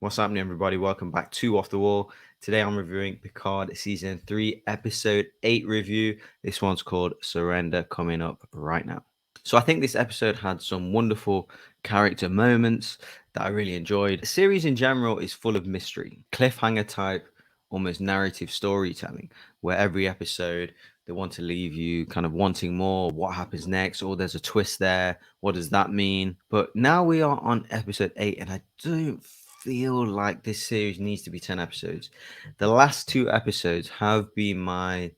What's happening, everybody? Welcome back to Off the Wall. Today I'm reviewing Picard Season 3, Episode 8 review. This one's called Surrender, coming up right now. So I think this episode had some wonderful character moments that I really enjoyed. The series in general is full of mystery, cliffhanger type, almost narrative storytelling, where every episode they want to leave you kind of wanting more. What happens next? Or there's a twist there. What does that mean? But now we are on episode 8, and I don't feel like this series needs to be 10 episodes. The last two episodes have been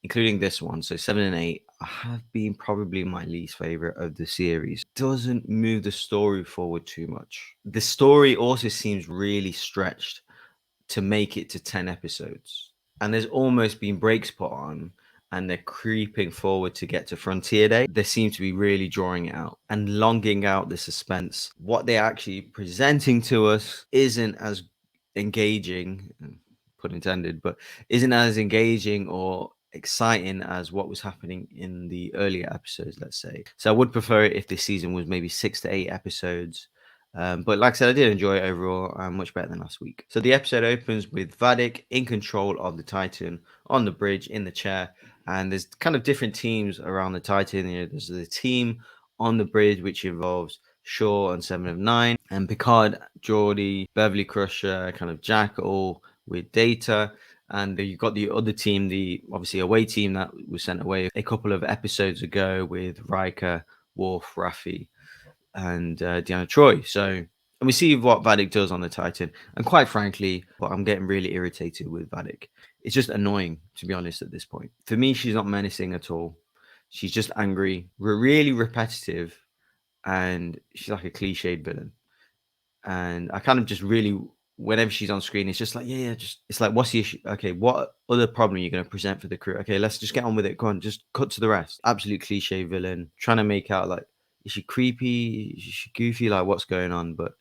including this one, so 7 and 8, have been probably my least favorite of the series. Doesn't move the story forward too much. The story also seems really stretched to make it to 10 episodes. And there's almost been breaks put on and they're creeping forward to get to Frontier Day. They seem to be really drawing it out and longing out the suspense. What they're actually presenting to us isn't as engaging, pun intended, but isn't as engaging or exciting as what was happening in the earlier episodes, let's say. So I would prefer it if this season was maybe 6 to 8 episodes. But like I said, I did enjoy it overall, much better than last week. So the episode opens with Vadic in control of the Titan on the bridge in the chair, and there's kind of different teams around the Titan. There's the team on the bridge which involves Shaw and Seven of Nine, and Picard, Geordie, Beverly Crusher, kind of Jack, all with Data. And you've got the other team, the obviously away team that was sent away a couple of episodes ago with Riker, Worf, Raffi, and Deanna Troy. So, and we see what Vadic does on the Titan. And quite frankly, but I'm getting really irritated with Vadic. It's just annoying, to be honest, at this point. For me, she's not menacing at all. She's just angry, really repetitive, and she's like a cliched villain. And I kind of just really, whenever she's on screen, it's just like, yeah, just, it's like, what's the issue? Okay, what other problem are you going to present for the crew? Okay, let's just get on with it. Go on, just cut to the rest. Absolute cliche villain, trying to make out like, is she creepy? Is she goofy? Like, what's going on? But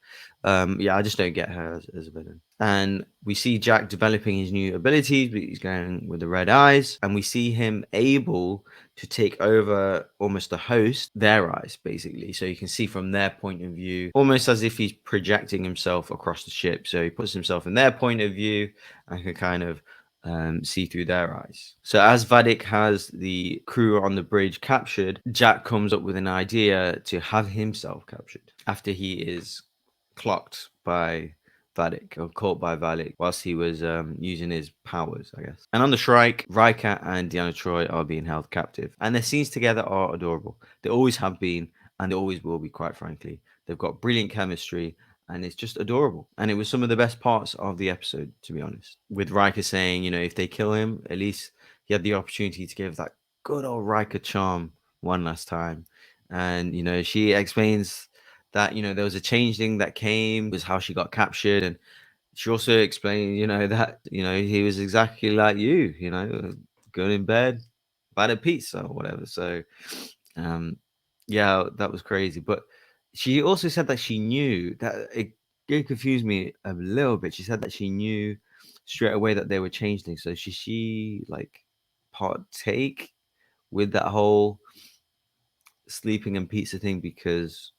yeah, I just don't get her as a villain. And we see Jack developing his new abilities, but he's going with the red eyes. And we see him able to take over almost the host, their eyes, basically. So you can see from their point of view, almost as if he's projecting himself across the ship. So he puts himself in their point of view and can kind of see through their eyes. So as Vadic has the crew on the bridge captured, Jack comes up with an idea to have himself captured after he is clocked by Vadic, or caught by Vadic whilst he was using his powers, I guess. And on the Shrike, Riker and Deanna Troy are being held captive. And their scenes together are adorable. They always have been, and they always will be, quite frankly. They've got brilliant chemistry, and it's just adorable. And it was some of the best parts of the episode, to be honest. With Riker saying, if they kill him, at least he had the opportunity to give that good old Riker charm one last time. And, she explains that there was a changeling that came, was how she got captured, and she also explained that he was exactly like you, good in bed, bad at pizza or whatever. So yeah, that was crazy. But she also said that she knew that it confused me a little bit. She said that she knew straight away that they were changelings. So she like partake with that whole sleeping and pizza thing? Because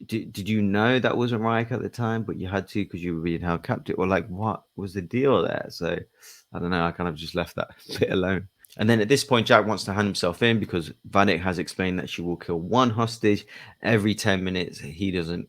did you know that wasn't right at the time, but you had to because you were being held captive, or like what was the deal there? So I don't know. I kind of just left that bit alone. And then at this point, Jack wants to hand himself in because Vanek has explained that she will kill one hostage every 10 minutes. He doesn't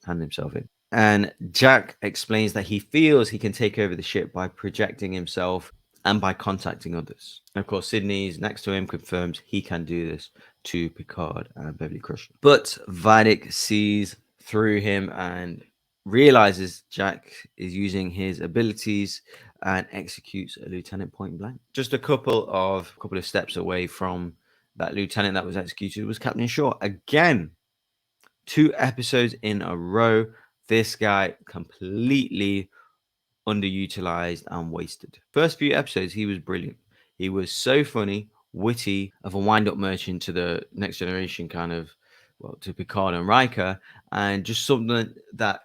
hand himself in. And Jack explains that he feels he can take over the ship by projecting himself and by contacting others. And of course, Sydney's next to him confirms he can do this to Picard and Beverly Crusher. But Vadic sees through him and realizes Jack is using his abilities and executes a lieutenant point blank. Just a couple of steps away from that lieutenant that was executed was Captain Shaw. Again, 2 episodes in a row, this guy completely underutilized and wasted. First few episodes, he was brilliant. He was so funny, witty, of a wind-up merchant to the Next Generation kind of, to Picard and Riker, and just something that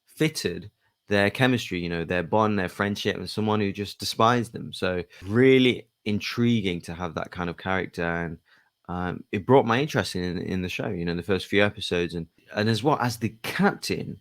fitted their chemistry, their bond, their friendship, and someone who just despised them. So really intriguing to have that kind of character, and it brought my interest in the show. The first few episodes, and as well as the captain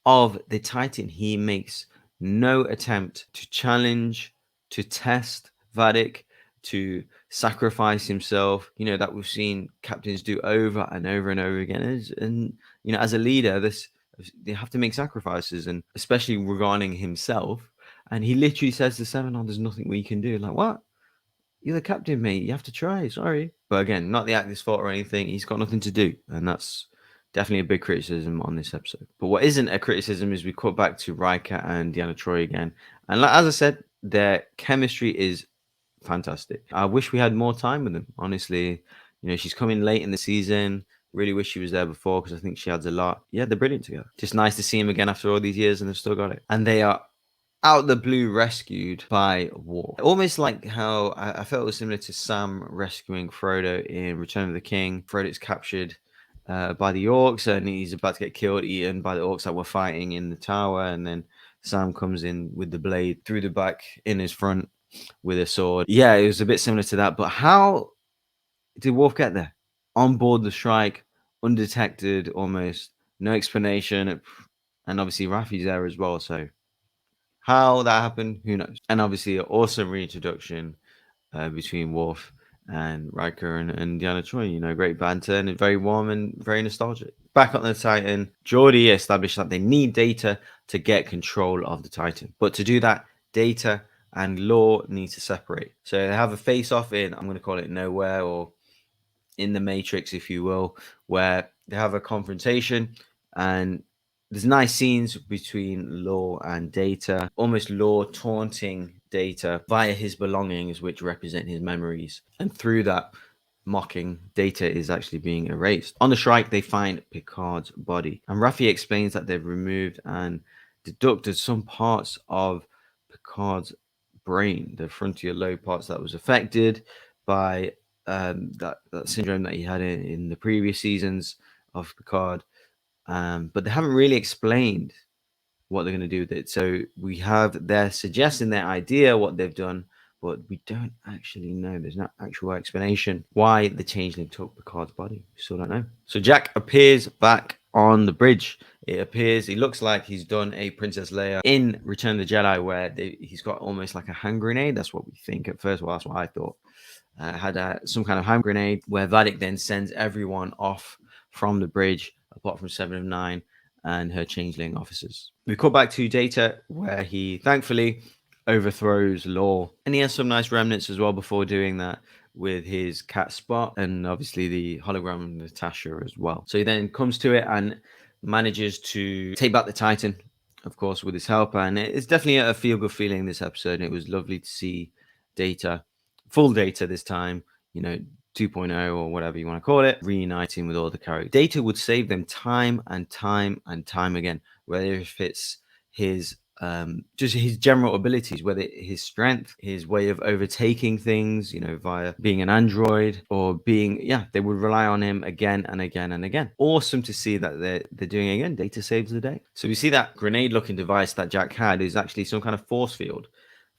of the Titan. He makes no attempt to challenge, to test Vadic, to sacrifice himself, that we've seen captains do over and over and over again. And as a leader, they have to make sacrifices, and especially regarding himself. And he literally says to Seven, "Oh, there's nothing we can do." Like, what? You're the captain, mate. You have to try. Sorry. But again, not the actor's fault or anything. He's got nothing to do. And that's definitely a big criticism on this episode. But what isn't a criticism is we cut back to Riker and Deanna Troi again. And as I said, their chemistry is fantastic. I wish we had more time with them, honestly. She's coming late in the season. Really wish she was there before because I think she adds a lot. Yeah, they're brilliant together. Just nice to see him again after all these years and they've still got it. And they are out the blue rescued by Worf. Almost like how I felt it was similar to Sam rescuing Frodo in Return of the King. Frodo's captured by the orcs and he's about to get killed, eaten by the orcs that were fighting in the tower. And then Sam comes in with the blade through the back in his front with a sword. Yeah, it was a bit similar to that. But how did Worf get there? On board the Shrike, undetected almost, no explanation. And obviously Raffi's there as well, so how that happened, who knows? And obviously, an awesome reintroduction between Worf and Riker and Deanna Troi. Great banter and very warm and very nostalgic. Back on the Titan, Geordi established that they need Data to get control of the Titan. But to do that, Data and Lore need to separate. So they have a face-off in, I'm going to call it Nowhere, or in the Matrix, if you will, where they have a confrontation and there's nice scenes between Lore and Data, almost Lore taunting Data via his belongings, which represent his memories. And through that mocking, Data is actually being erased. On the Shrike, they find Picard's body. And Raffi explains that they've removed and deducted some parts of Picard's brain, the frontal lobe parts that was affected by that syndrome that he had in the previous seasons of Picard. But they haven't really explained what they're going to do with it. So they're suggesting their idea, what they've done, but we don't actually know. There's no actual explanation why the changeling took Picard's body. We still don't know. So Jack appears back on the bridge. He looks like he's done a Princess Leia in Return of the Jedi, where he's got almost like a hand grenade. That's what we think at first. Well, that's what I thought. Had some kind of hand grenade where Vadic then sends everyone off from the bridge, apart from Seven of Nine and her changeling officers. We call back to Data, where he thankfully overthrows Lore. And he has some nice remnants as well before doing that with his cat Spot and obviously the hologram of Natasha as well. So he then comes to it and manages to take back the Titan, of course, with his help. And it's definitely a feel-good feeling this episode. It was lovely to see Data, full Data this time, 2.0 or whatever you want to call it, reuniting with all the characters. Data would save them time and time and time again, whether if it's his just his general abilities, whether his strength, his way of overtaking things, via being an android or they would rely on him again and again and again. Awesome to see that they're doing it again. Data saves the day. So we see that grenade looking device that Jack had is actually some kind of force field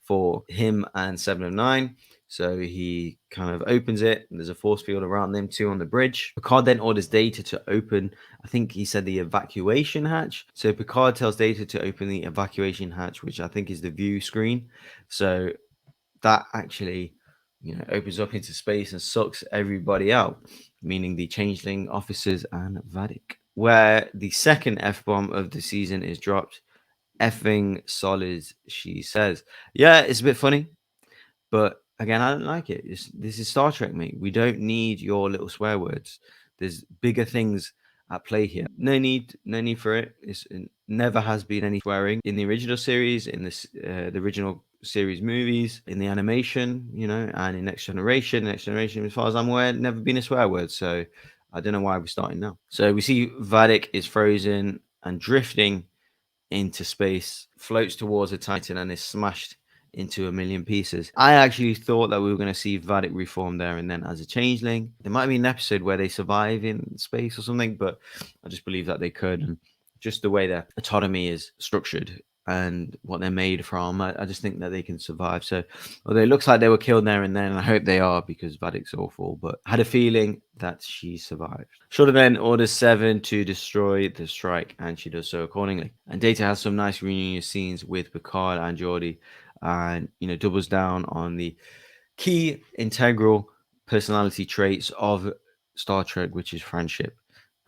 for him and Seven of Nine. So he kind of opens it, and there's a force field around them two on the bridge. Picard then orders Data to open, I think he said the evacuation hatch. So Picard tells Data to open the evacuation hatch, which I think is the view screen. So that actually, opens up into space and sucks everybody out, meaning the changeling officers and Vadic. Where the second F-bomb of the season is dropped. Effing solid, she says. Yeah, it's a bit funny, but again, I don't like it. This is Star Trek, mate. We don't need your little swear words. There's bigger things at play here. No need for it. It never has been any swearing in the original series, in the original series movies, in the animation, and in Next Generation. Next Generation, as far as I'm aware, never been a swear word. So I don't know why we're starting now. So we see Vadic is frozen and drifting into space, floats towards a Titan, and is smashed into a million pieces. I actually thought that we were going to see Vadic reform there and then as a changeling. There might be an episode where they survive in space or something, but I just believe that they could. And just the way their autonomy is structured, and what they're made from, I just think that they can survive. So, although it looks like they were killed there and then, I hope they are because Vadic's awful, but I had a feeling that she survived. Shorter then orders Seven to destroy the strike, and she does so accordingly. And Data has some nice reunion scenes with Picard and Geordi, and doubles down on the key integral personality traits of Star Trek, which is friendship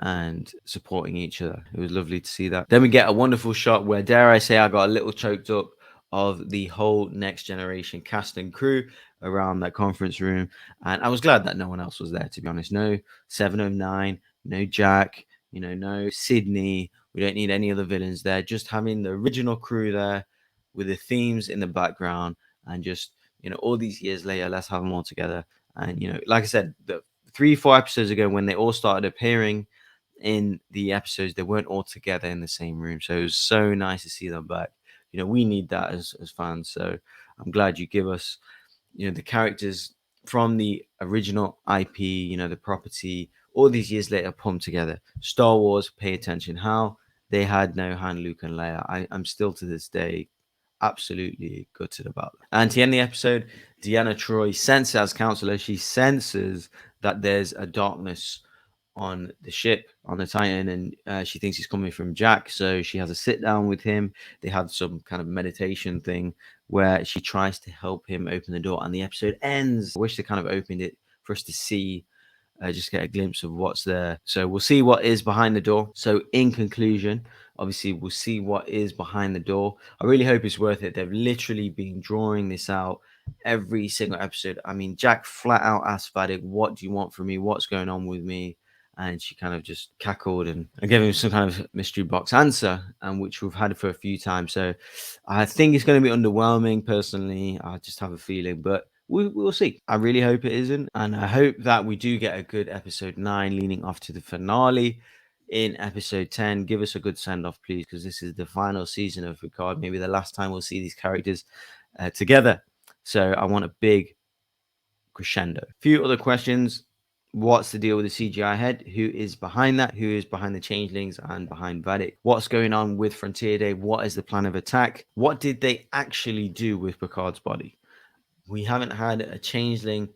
and supporting each other. It was lovely to see that. Then we get a wonderful shot where, dare I say, I got a little choked up, of the whole Next Generation cast and crew around that conference room. And I was glad that no one else was there, to be honest. No 709, no Jack, no Sydney. We don't need any other villains there. Just having the original crew there with the themes in the background, and just, all these years later, let's have them all together. And, like I said, the 3-4 episodes ago, when they all started appearing in the episodes, they weren't all together in the same room. So it was so nice to see them back. We need that as fans. So I'm glad you give us, the characters from the original IP, the property, all these years later pumped together. Star Wars, pay attention how they had no Han, Luke, and Leia. I'm still to this day absolutely gutted about that. And to end the episode, Deanna Troi senses, as counselor, she senses that there's a darkness on the ship, on the Titan, and she thinks he's coming from Jack. So she has a sit down with him. They have some kind of meditation thing where she tries to help him open the door, and the episode ends. I wish they kind of opened it for us to see, just get a glimpse of what's there. So we'll see what is behind the door. So in conclusion, obviously we'll see what is behind the door. I really hope it's worth it. They've literally been drawing this out every single episode. I mean, Jack flat out asked Vadic, what do you want from me? What's going on with me? And she kind of just cackled and gave him some kind of mystery box answer, and which we've had for a few times. So I think it's going to be underwhelming. Personally, I just have a feeling, but we'll see. I really hope it isn't, and I hope that we do get a good episode 9 leading off to the finale in episode 10. Give us a good send off, please, because this is the final season of Picard. Maybe the last time we'll see these characters together. So I want a big crescendo. A few other questions. What's the deal with the CGI head? Who is behind that? Who is behind the changelings and behind Vadic? What's going on with Frontier Day? What is the plan of attack? What did they actually do with Picard's body? We haven't had a changeling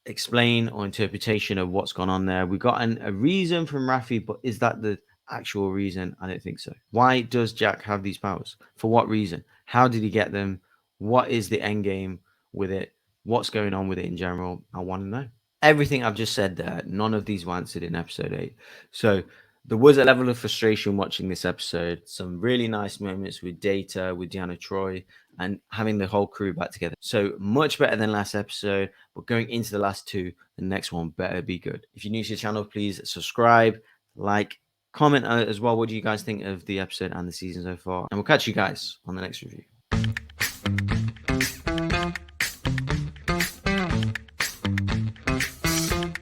explain or interpretation of what's gone on there. We got a reason from Raffi, but is that the actual reason? I don't think so. Why does Jack have these powers? For what reason? How did he get them? What is the end game with it? What's going on with it in general? I want to know. Everything I've just said there, none of these were answered in episode 8. So there was a level of frustration watching this episode. Some really nice moments with Data, with Deanna Troi, and having the whole crew back together. So much better than last episode, but going into the last 2, the next one better be good. If you're new to the channel, please subscribe, like, comment as well. What do you guys think of the episode and the season so far? And we'll catch you guys on the next review.